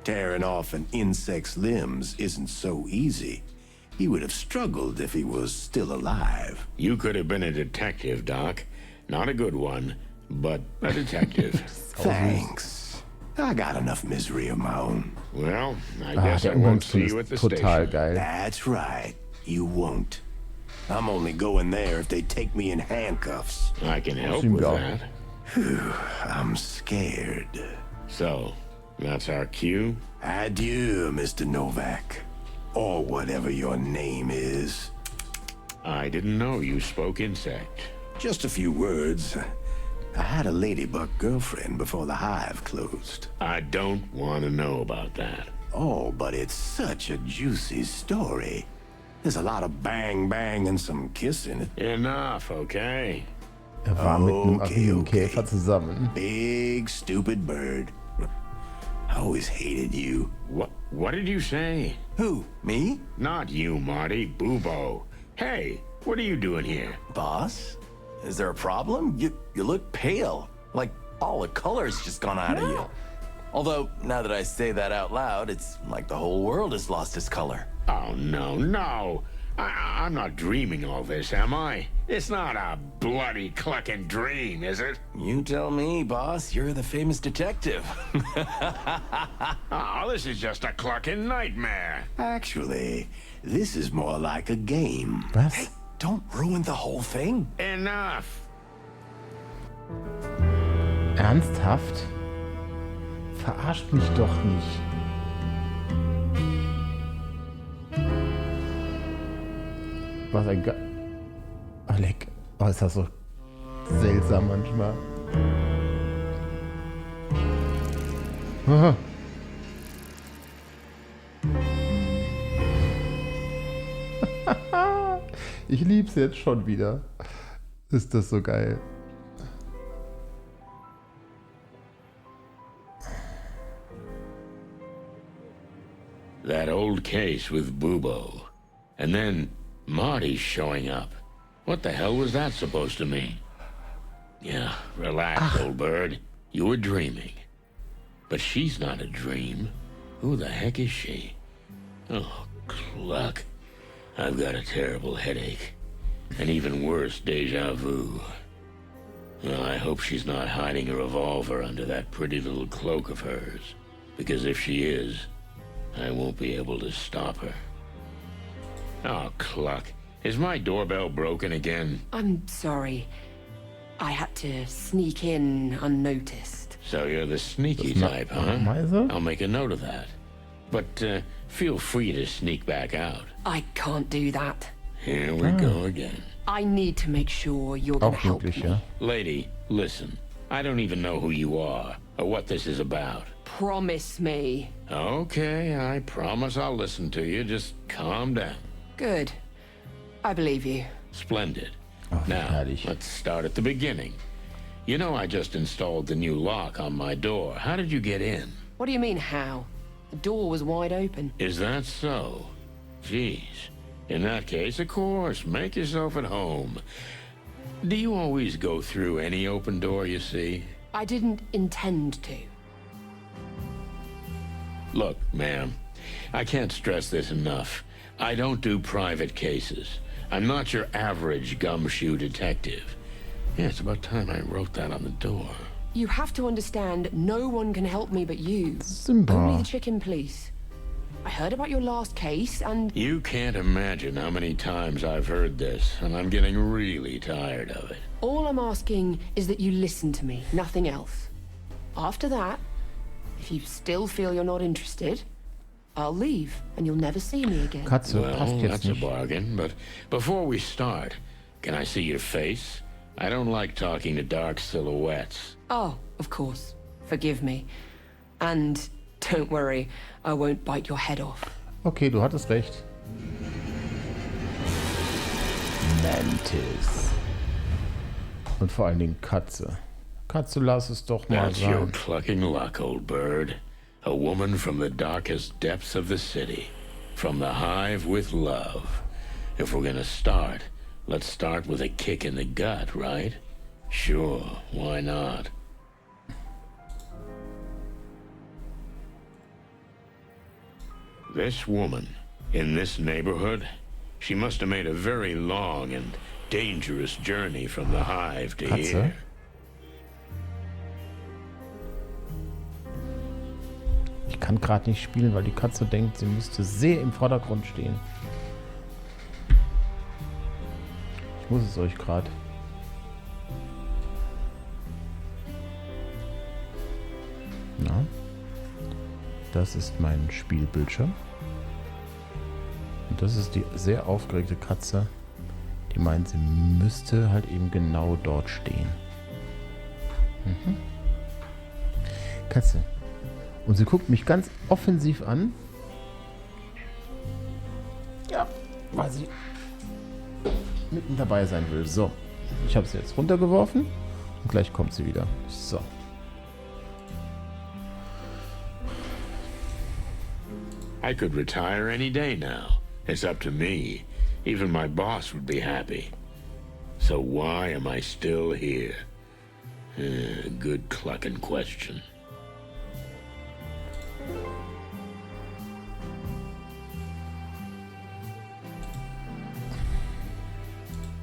Tearing off an insect's limbs isn't so easy. He would have struggled if he was still alive. You could have been a detective, Doc. Not a good one, but a detective. Thanks. I got enough misery of my own. Well, I guess I won't see you at the total station. geil. That's right. You won't. I'm only going there if they take me in handcuffs. I can help Stimmt with auch. that. I'm scared. So, that's our cue? Adieu, Mr. Novak. Or whatever your name is. I didn't know you spoke insect. Just a few words. I had a ladybug girlfriend before the Hive closed. I don't want to know about that. Oh, but it's such a juicy story. There's a lot of bang bang and some kissing. Enough, okay? War mit einem Okay, riesigen okay. Käfer zusammen. Big stupid bird. I always hated you. What did you say? Who? Me? Not you, Marty. Boobo. Hey, what are you doing here? Boss? Is there a problem? You look pale. Like all the color's just gone out of you. Although, now that I say that out loud, it's like the whole world has lost its color. Oh, no. I'm not dreaming all this, am I? It's not a bloody clucking dream, is it? You tell me, boss. You're the famous detective. Oh, this is just a clucking nightmare. Actually, this is more like a game. Was? Don't ruin the whole thing. Enough. Ernsthaft? Verarscht mich doch nicht. Was ein Ach, leck. Oh, ist das so seltsam manchmal. Ah. Ich lieb's jetzt schon wieder. Ist das so geil. That old case with Boobo. And then Marty's showing up. What the hell was that supposed to mean? Yeah, relax, old bird. You were dreaming. But she's not a dream. Who the heck is she? Oh, cluck. I've got a terrible headache. And even worse, deja vu. Well, I hope she's not hiding a revolver under that pretty little cloak of hers. Because if she is, I won't be able to stop her. Oh, cluck. Is my doorbell broken again? I'm sorry. I had to sneak in unnoticed. So you're the sneaky type, huh? Meise? I'll make a note of that. But feel free to sneak back out. I can't do that. Here we go again. I need to make sure you're gonna Auch help möglich, me. ja. Lady, listen. I don't even know who you are or what this is about. Promise me. Okay, I promise I'll listen to you. Just calm down. Good. I believe you. Splendid. Oh, Now, herrlich. let's start at the beginning. You know I just installed the new lock on my door. How did you get in? What do you mean, how? The door was wide open. Is that so? Jeez. In that case, of course, make yourself at home. Do you always go through any open door you see? I didn't intend to. Look, ma'am, I can't stress this enough. I don't do private cases. I'm not your average gumshoe detective. Yeah, it's about time I wrote that on the door. You have to understand, no one can help me but you. Simba. Only the chicken police. I heard about your last case, and You can't imagine how many times I've heard this, and I'm getting really tired of it. all I'm asking is that you listen to me, nothing else. After that, if you still feel you're not interested, I'll leave, and you'll never see me again. Katze, Well, passt jetzt that's a nicht. bargain, but before we start, can I see your face? I don't like talking to dark silhouettes. Oh, of course. Forgive me. And don't worry, I won't bite your head off. Okay, du hattest recht. Mantis. Und vor allen Dingen Katze. Katze, lass es doch mal That's your sein. clucking luck, old bird. A woman from the darkest depths of the city. From the Hive with love. If we're gonna start, let's start with a kick in the gut, right? Sure, why not? This woman, in this neighborhood, she must have made a very long and dangerous journey from the Hive to Katze? here. Ich kann gerade nicht spielen, weil die Katze denkt, sie müsste sehr im Vordergrund stehen. Ich muss es euch gerade. Na, das ist mein Spielbildschirm. Und das ist die sehr aufgeregte Katze, die meint, sie müsste halt eben genau dort stehen. Mhm. Katze. Und sie guckt mich ganz offensiv an. Ja, weil sie mitten dabei sein will. So, ich habe sie jetzt runtergeworfen und gleich kommt sie wieder. So. I could retire any day now. It's up to me. Even my boss would be happy. So why am I still here? Good clucking question.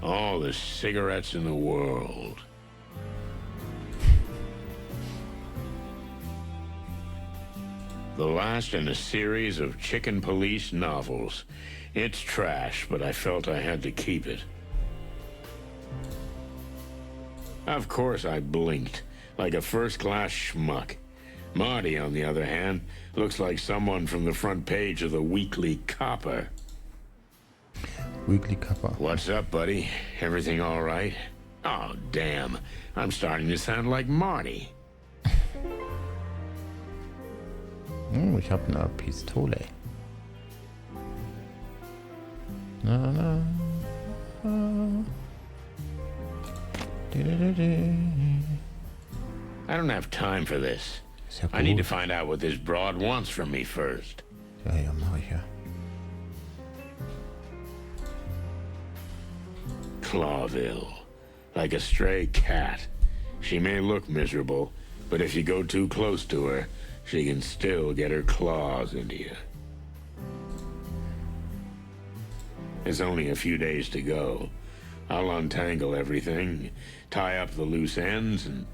All the cigarettes in the world. The last in a series of chicken police novels. It's trash, but I felt I had to keep it. Of course I blinked, like a first-class schmuck. Marty, on the other hand, looks like someone from the front page of the Weekly Copper. Weekly Copper. What's up, buddy? Everything all right? Oh, damn. I'm starting to sound like Marty. Oh, ich habe eine Pistole. Na, na, na. I don't have time for this. Ist ja I need to gut. find out what this broad wants from me first. Ja, ja, mach ich ja. Clawville. Like a stray cat. She may look miserable, but if you go too close to her, she can still get her claws into you. It's only a few days to go. I'll untangle everything, tie up the loose ends, and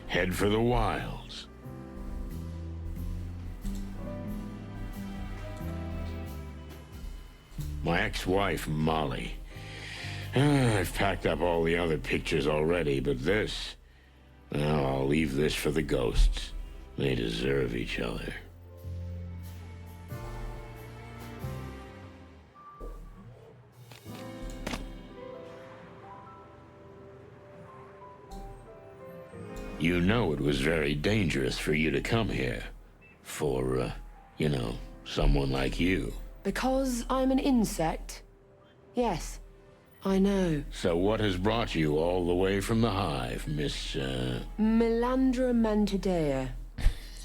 head for the wilds. My ex-wife, Molly. I've packed up all the other pictures already, but this... Well, I'll leave this for the ghosts. They deserve each other. You know it was very dangerous for you to come here. For, you know, someone like you. Because I'm an insect? Yes, I know. So what has brought you all the way from the Hive, Miss, Melandra Mantidea.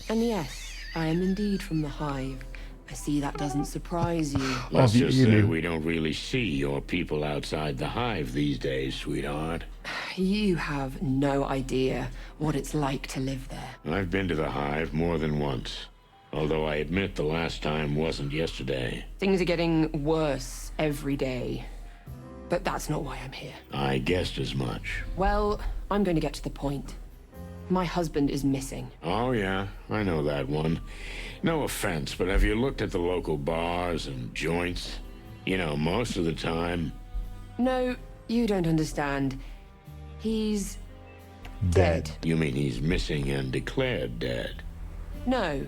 And yes, I am indeed from the Hive. I see that doesn't surprise you. Let's wie just say edel. we don't really see your people outside the Hive these days, sweetheart. You have no idea what it's like to live there. I've been to the Hive more than once. Although I admit the last time wasn't yesterday. Things are getting worse every day. But that's not why I'm here. I guessed as much. Well, I'm going to get to the point. My husband is missing. Oh yeah, I know that one. No offense, but have you looked at the local bars and joints? You know, most of the time... No, you don't understand. He's dead. You mean he's missing and declared dead? No,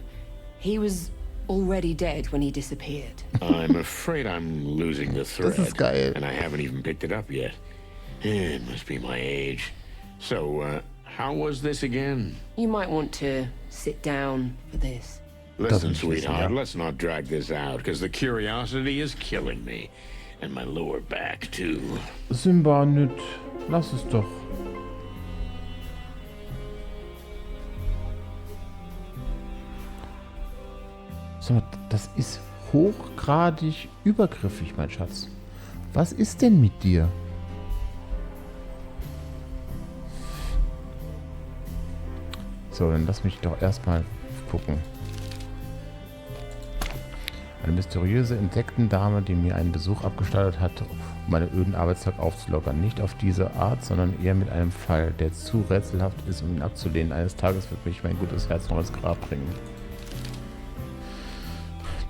he was already dead when he disappeared. I'm afraid I'm losing the thread. Das ist geil. And I haven't even picked it up yet. It must be my age. So, how was this again? You might want to sit down for this. Listen, Doesn't she, sweetheart, yeah. let's not drag this out, because the curiosity is killing me. And my lower back, too. Simba, nüt. Lass es doch. Sag mal, das ist hochgradig übergriffig, mein Schatz. Was ist denn mit dir? So, dann lass mich doch erstmal gucken. Eine mysteriöse Insektendame, die mir einen Besuch abgestattet hat, um meinen öden Arbeitstag aufzulockern. Nicht auf diese Art, sondern eher mit einem Fall, der zu rätselhaft ist, um ihn abzulehnen. Eines Tages wird mich mein gutes Herz noch ins Grab bringen.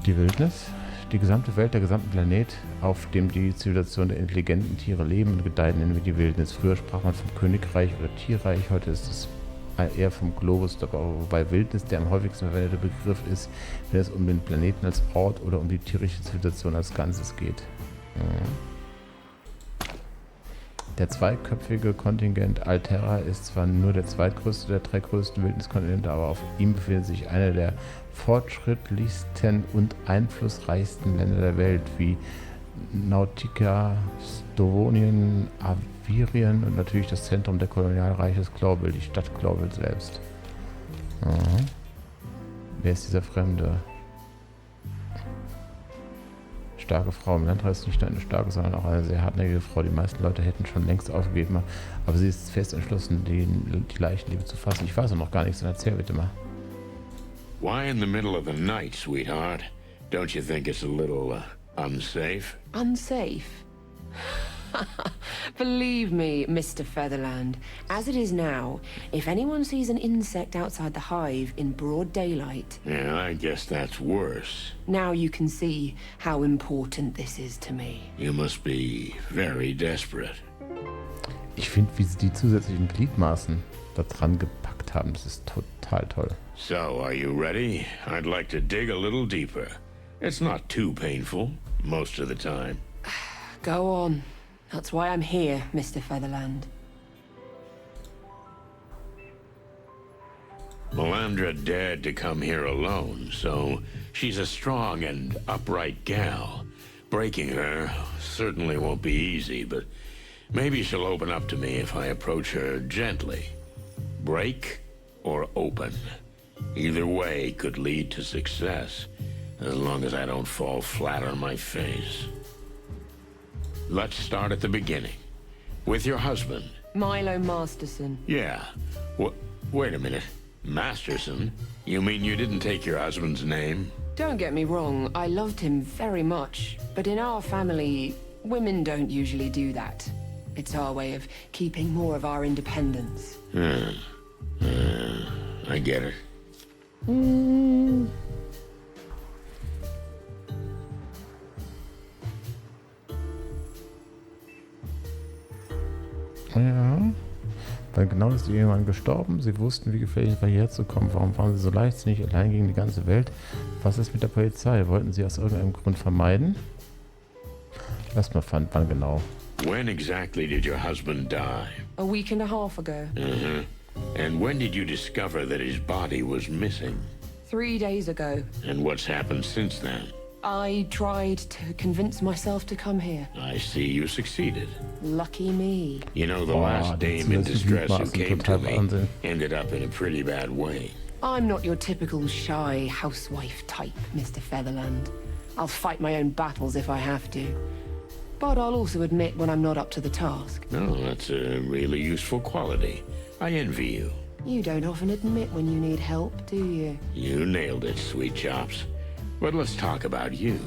Die Wildnis. Die gesamte Welt, der gesamte Planet, auf dem die Zivilisation der intelligenten Tiere leben und gedeihen, nennen wir die Wildnis. Früher sprach man vom Königreich oder Tierreich, heute ist es eher vom Globus, wobei Wildnis der am häufigsten verwendete Begriff ist, wenn es um den Planeten als Ort oder um die tierische Zivilisation als Ganzes geht. Der zweiköpfige Kontingent Alterra ist zwar nur der zweitgrößte der 3 größten Wildniskontinente, aber auf ihm befindet sich einer der fortschrittlichsten und einflussreichsten Länder der Welt, wie Nautica, Stovonien, Avirien und natürlich das Zentrum der Kolonialreiches Glaubil, die Stadt Glaubil selbst. Wer ist dieser Fremde? Starke Frau. Im Landkreis ist nicht nur eine starke, sondern auch eine sehr hartnäckige Frau. Die meisten Leute hätten schon längst aufgegeben, aber sie ist fest entschlossen, die Leichenliebe zu fassen. Ich weiß auch noch gar nichts, dann erzähl bitte mal. Why in the middle of the night, sweetheart? Don't you think it's a little unsafe? Unsafe? Believe me, Mr. Featherland, as it is now, if anyone sees an insect outside the hive in broad daylight... Yeah, I guess that's worse. Now you can see how important this is to me. You must be very desperate. Ich finde, wie sie die zusätzlichen Gliedmaßen da dran gepackt haben, das ist total toll. So, are you ready? I'd like to dig a little deeper. It's not too painful, most of the time. Go on. That's why I'm here, Mr. Featherland. Melandra dared to come here alone, so she's a strong and upright gal. Breaking her certainly won't be easy, but maybe she'll open up to me if I approach her gently. Break or open. Either way could lead to success, as long as I don't fall flat on my face. Let's start at the beginning. With your husband. Milo Masterson. Yeah. Wait a minute. Masterson? You mean you didn't take your husband's name? Don't get me wrong, I loved him very much. But in our family, women don't usually do that. It's our way of keeping more of our independence. I get it. Ja, weil genau ist jemand gestorben. Sie wussten, wie gefährlich es war, hierher zu kommen. Warum waren sie so leichtsinnig allein gegen die ganze Welt? Was ist mit der Polizei? Wollten sie aus irgendeinem Grund vermeiden? Lass mal wann genau. When exactly did your husband die? A week and a half ago. And when did you discover that his body was missing? 3 days ago. And what's happened since then? I tried to convince myself to come here. I see you succeeded. Lucky me. You know, the last dame in distress who came to me ended up in a pretty bad way. I'm not your typical shy housewife type, Mr. Featherland. I'll fight my own battles if I have to. But I'll also admit when I'm not up to the task. No, that's a really useful quality. I envy you. You don't often admit when you need help, do you? You nailed it, sweet chops. But let's talk about you.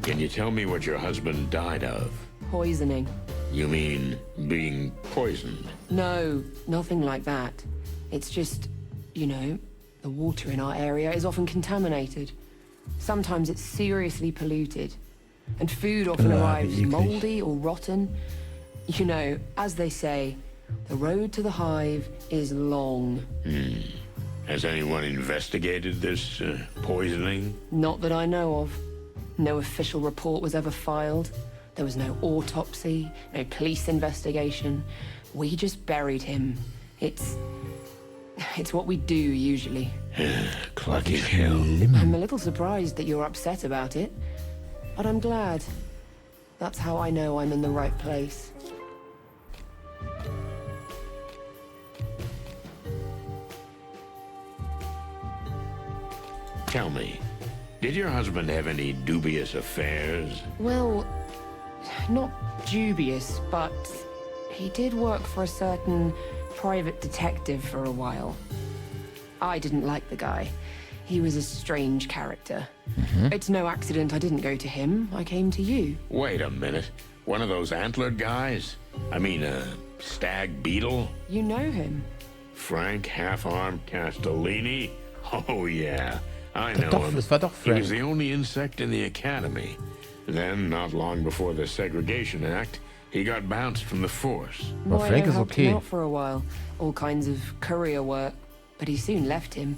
Can you tell me what your husband died of? Poisoning. You mean being poisoned? No, nothing like that. It's just, you know, the water in our area is often contaminated. Sometimes it's seriously polluted. And food often arrives moldy or rotten. You know, as they say, the road to the hive is long. Has anyone investigated this poisoning? Not that I know of. No official report was ever filed. There was no autopsy, no police investigation. We just buried him. It's what we do usually. Clucky hell. I'm a little surprised that you're upset about it, but I'm glad. That's how I know I'm in the right place. Tell me, did your husband have any dubious affairs? Well, not dubious, but He did work for a certain private detective for a while. I didn't like the guy. He was a strange character. It's no accident I didn't go to him. I came to you. Wait a minute. One of those antlered guys? I mean, a stag beetle? You know him. Frank Half-Arm Castellini? Oh, yeah. I know Doch, him. es war doch He was Frank. the only insect in the academy. Then, not long before the Segregation Act, he got bounced from the force. Aber Moilo Frank ist helped him okay. out for a while. All kinds of courier work. But he soon left him.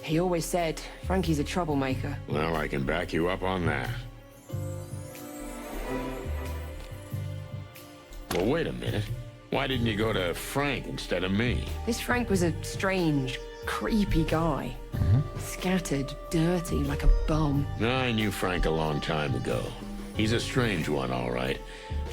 He always said, Frankie's a troublemaker. Well, I can back you up on that. Well, wait a minute. Why didn't you go to Frank instead of me? This Frank was a strange, creepy guy. Scattered, dirty, like a bum. I knew Frank a long time ago. He's a strange one, all right.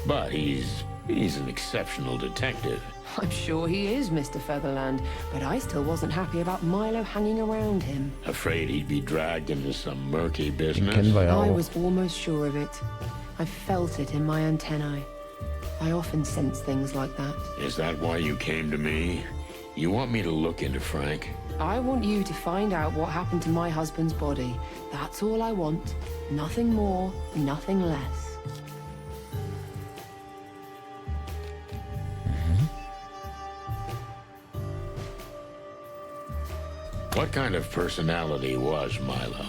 But he's an exceptional detective. I'm sure he is, Mr. Featherland, but I still wasn't happy about Milo hanging around him. Afraid he'd be dragged into some murky business. Kennen wir ja I auch. was almost sure of it. I felt it in my antennae. I often sense things like that. Is that why you came to me? You want me to look into Frank? I want you to find out what happened to my husband's body. That's all I want. Nothing more, nothing less. What kind of personality was Milo?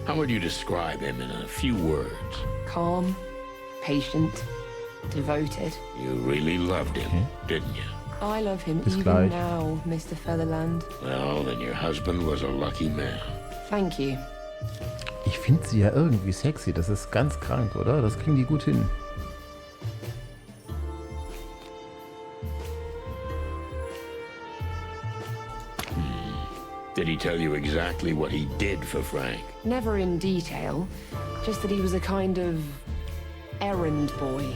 How would you describe him in a few words? Calm, patient, devoted. You really loved him, didn't you? I love him Bis even gleich. now, Mr. Featherland. Well, then your husband was a lucky man. Thank you. Ich finde sie ja irgendwie sexy. Das ist ganz krank, oder? Das kriegen die gut hin. Did he tell you exactly what he did for Frank? Never in detail, just that he was a kind of errand boy.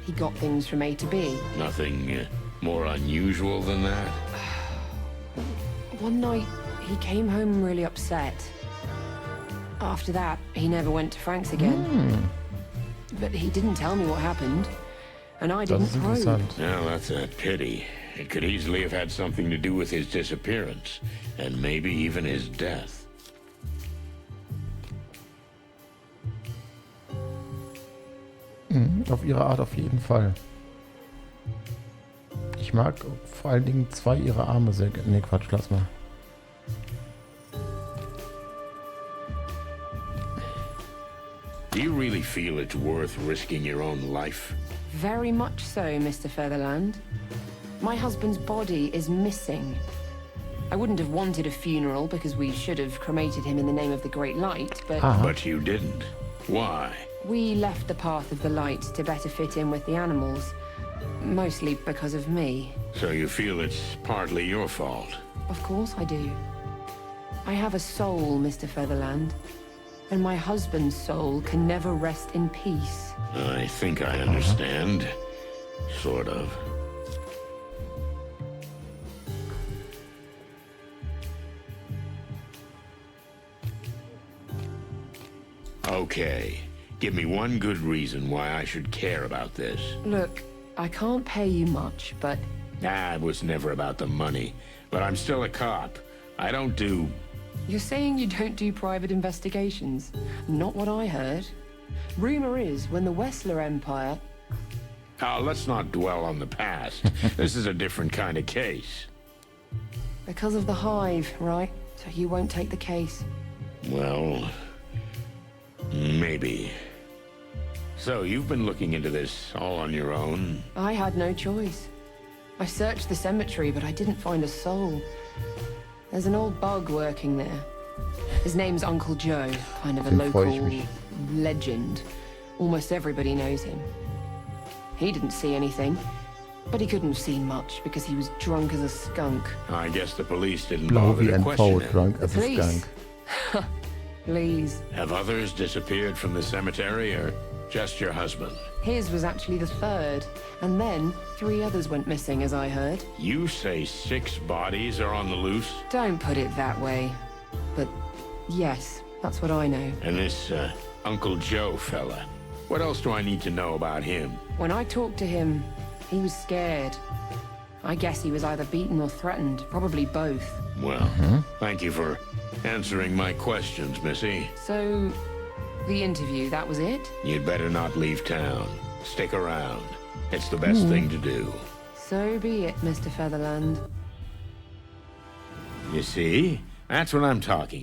He got things from A to B. Nothing more unusual than that? One night, he came home really upset. After that, he never went to Frank's again. But he didn't tell me what happened, and I Das didn't ist probe. interessant. Well, that's a pity. It could easily have had something to do with his disappearance, and maybe even his death. Auf ihre Art auf jeden Fall. Ich mag vor allen Dingen zwei ihrer Arme sehr. Ne, Quatsch, lass mal. Do you really feel it's worth risking your own life? Very much so, Mr. Featherland. My husband's body is missing. I wouldn't have wanted a funeral because we should have cremated him in the name of the Great Light, but Aha. But you didn't. Why? we left the path of the light to better fit in with the animals. Mostly because of me. So you feel it's partly your fault? Of course I do. I have a soul, Mr. Featherland. And my husband's soul can never rest in peace. I think I understand. Sort of. Okay. Give me one good reason why I should care about this. Look, I can't pay you much, but It was never about the money. But I'm still a cop. I don't do... you're saying you don't do private investigations? Not what I heard. Rumor is, when the Wessler Empire... Oh, let's not dwell on the past. This is a different kind of case. Because of the Hive, right? So you won't take the case. Well, maybe. So you've been looking into this all on your own? I had no choice. I searched the cemetery, but I didn't find a soul. There's an old bug working there. His name's Uncle Joe, kind of a Den freue ich local mich. legend. Almost everybody knows him. He didn't see anything, but he couldn't have seen much because he was drunk as a skunk. I guess the police didn't Blau bother wie to ein question V, him. drunk as a Police? skunk. Please. Have others disappeared from the cemetery, or just your husband? His was actually the third, and then 3 others went missing, as I heard. You say 6 bodies are on the loose? Don't put it that way. But yes, that's what I know. And this, Uncle Joe fella, what else do I need to know about him? When I talked to him, He was scared. I guess he was either beaten or threatened, probably both. Well, thank you for answering my questions, Missy. So, the interview, that was it? You'd better not leave town. Stick around. It's the best thing to do. So be it, Mr. Featherland. You see? That's what I'm talking